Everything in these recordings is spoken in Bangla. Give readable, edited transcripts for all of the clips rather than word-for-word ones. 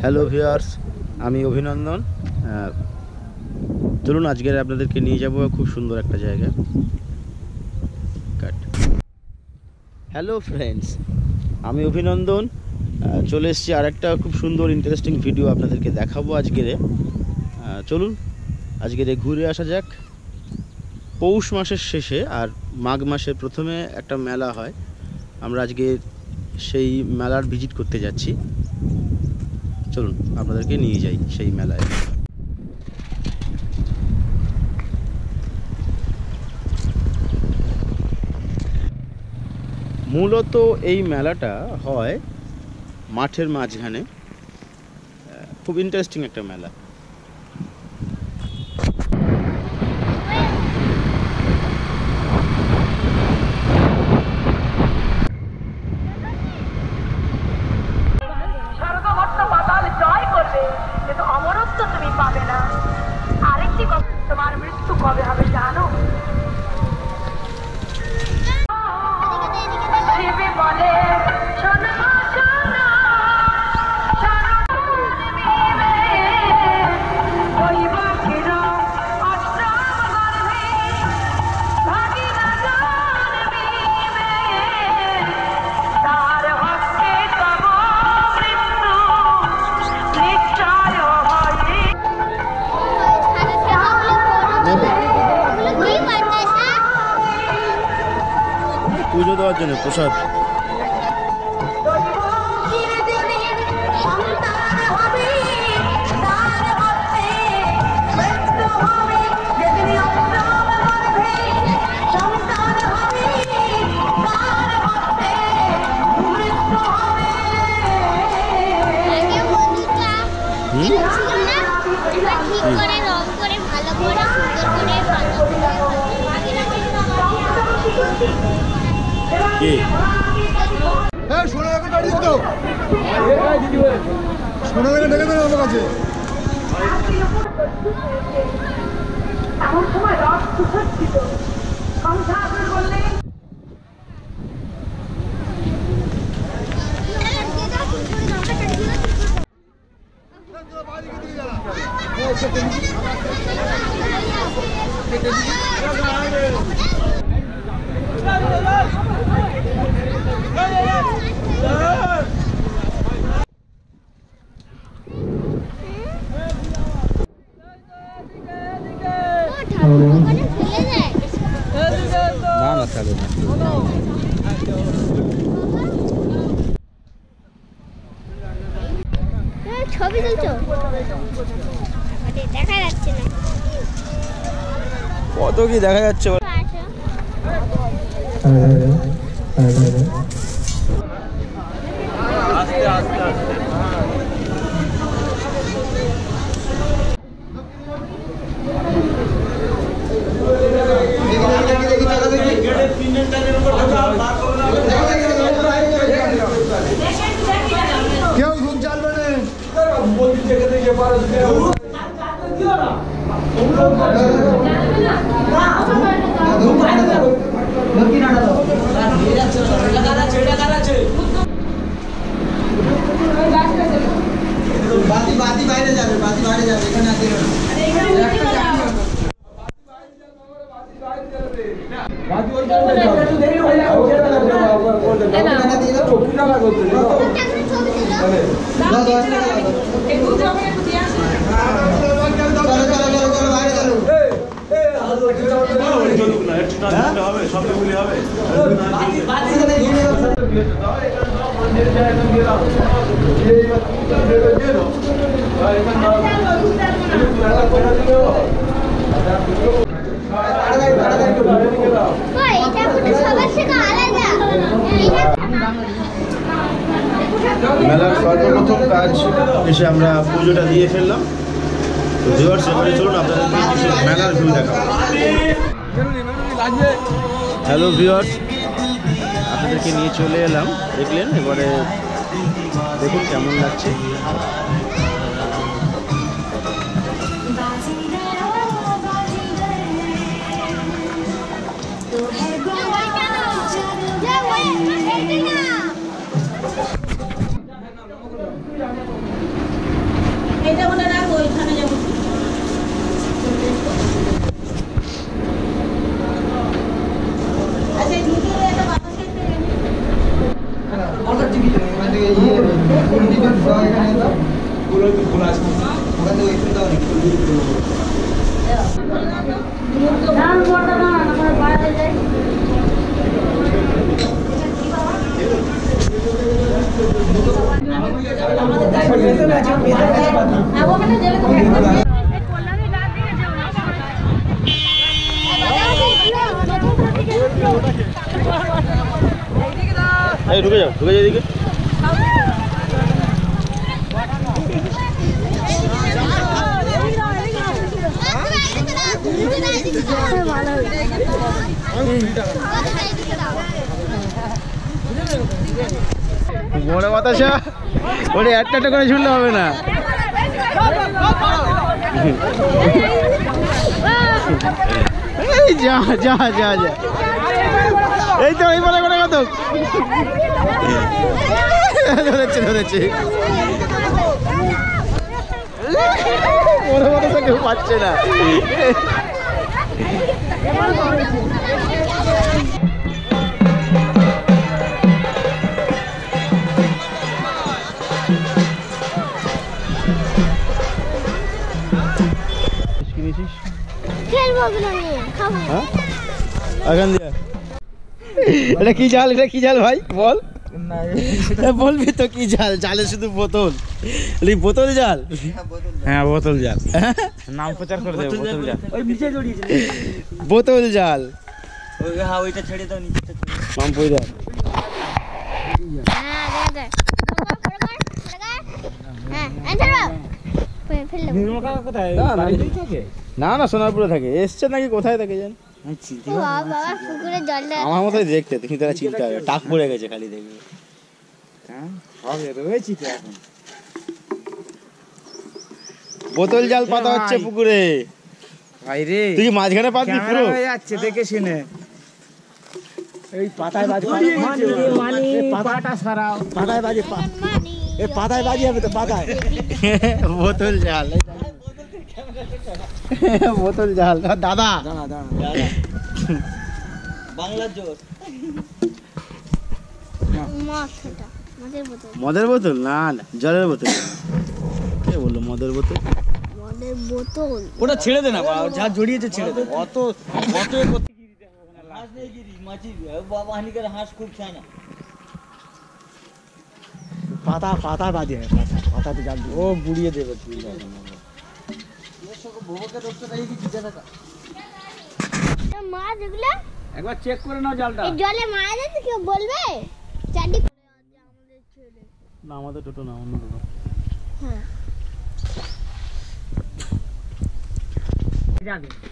হ্যালো ভিউয়ার্স, আমি অভিনন্দন। চলুন আজকে আপনাদেরকে নিয়ে যাব খুব সুন্দর একটা জায়গা। হ্যালো ফ্রেন্ডস, আমি অভিনন্দন চলে এসেছি আর একটা খুব সুন্দর ইন্টারেস্টিং ভিডিও আপনাদেরকে দেখাবো আজকেরে। চলুন আজকেরে ঘুরে আসা যাক। পৌষ মাসের শেষে আর মাঘ মাসের প্রথমে একটা মেলা হয়, আমরা আজকে সেই মেলার ভিজিট করতে যাচ্ছি। চলুন আপনাদেরকে নিয়ে যাই সেই মেলায়। মূলত এই মেলাটা হয় মাঠের মাঝখানে, খুব ইন্টারেস্টিং একটা মেলা। অমরত্ব তুমি পাবে না। আরেকটি কথা, তোমার মৃত্যু কবে হবে জানো? বলে পুজো দেওয়ার জন্য প্রসাদ। এমন সময় রথ সুসজ্জিত সংসার বললে না না চলে না। ছবি তুলছো? দেখা যাচ্ছে না। কত কি দেখা যাচ্ছে? আস্তে আস্তে আস্তে। কেউ ঘুম চালবে না। বাতি বাইরে যাবে, বাতি বাইরে যাবে, এখানে আসবে না। বাতি ওই যাবে, একটু দেরি হয়ে যাবে, ওকে টাকা দিয়ে দাও, চোখে টাকা করতে দাও। দাও 10 টাকা দাও। একটু যাবে, একটু দিয়ে আসো। চলো বাইরে চলো। চলুক না, একটু টাকা দিতে হবে, সবই বলি হবে। বাতি তো নেই, ঘুরে যাবে। দাও এটা সব মন্দিরে যায় একদম দিয়ে দাও। এই বাতি দিয়ে দাও। আর এখানে দাও। টাকা পয়সা দিও। মেলার সর্বপ্রথম কাজ এসে আমরা পুজোটা দিয়ে ফেললাম। তো ভিউয়ার্স, এবারে চলুন আপনাদেরকে কিছু মেলার ভিউ দেখাবো। হ্যালো ভিউয়ার্স, আপনাদেরকে নিয়ে চলে এলাম, দেখলেন। এবারে দেখুন কেমন লাগছে। এটা মনে রাখো ওইখানে যাবো আচ্ছা দুটো একটা বাতাস খেতে বলার টিকিট মানে এই কোন দিকে ঘোরা এখানে দাও পুরো তো খোলা আছে ওখানে ওই সুন্দর অনেক ধান বড় না আমার বাইরে যাই ওখানে গেলে তো কল্যাণী রাত দিকে যাও এই ঢুকে যাও এদিকে বড় বাতাসা ওরে একটা করে ঝুললে হবে না এই যা যা যা যা এই তো এই বলে করে কত ধরেছে বড় বাতাসা কেউ পাচ্ছে না খেলবো না খাবো এখান দিয়ে এটা কি জাল ভাই বল বলবি তো কি জাল জালে শুধু বোতল বোতল জাল হ্যাঁ বোতল জাল নাম প্রচার করে দেবো বোতল জাল ওই নিচে জড়িয়েছে বোতল জাল হ্যাঁ ওইটা ছেড়ে দাও নিচে নাম পড়ে দাও হ্যাঁ দে হ্যাঁ এন্টার ফেলে না না সোনারপুরে থাকে এসছে নাকি কোথায় থাকে জান বাবা পুকুরে জলটা আমার মতোই দেখতে তুমি তারা চিন্তা হবে টাক পড়ে গেছে খালি দেখবে বোতল জাল পাতা হচ্ছে পুকুরে বাইরে তুই কি মাঝখানে পাতবি পুরো যাচ্ছে দেখে শুনে এই পাতায় বাজে পাতাটা সারাও পাতায় বাজে এ পাতায় বাজি হবে তো পাতায় বোতল জাল বোতল জাল দাদা বাংলার জোর মাছটা মদের বোতল মদের বোতল না না জলের বোতল কে বললো মদের বোতল মদের বোতল ওটা ছেড়ে দে না যা জড়িয়েছে ছেড়ে দে অত হাঁস নেই গিরি মাছি বাবা হানিকার হাঁস খুব খায় না পাতা বাজে পাতাতে জাল ও বুড়িয়ে দেবে তুই মাছ এগুলো একবার চেক করে নাও জালটা এই জলে মারা যাচ্ছে কেউ বলবে চারটি আমাদের ছেলে না আমাদের টোটো না অন্য টোটো হ্যাঁ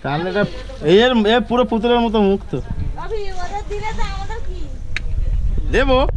তাহলে এটা এই পুরো পুতুলের মতো মুখ তো অভি ওদের দিলে তো আমাদের কি দেবো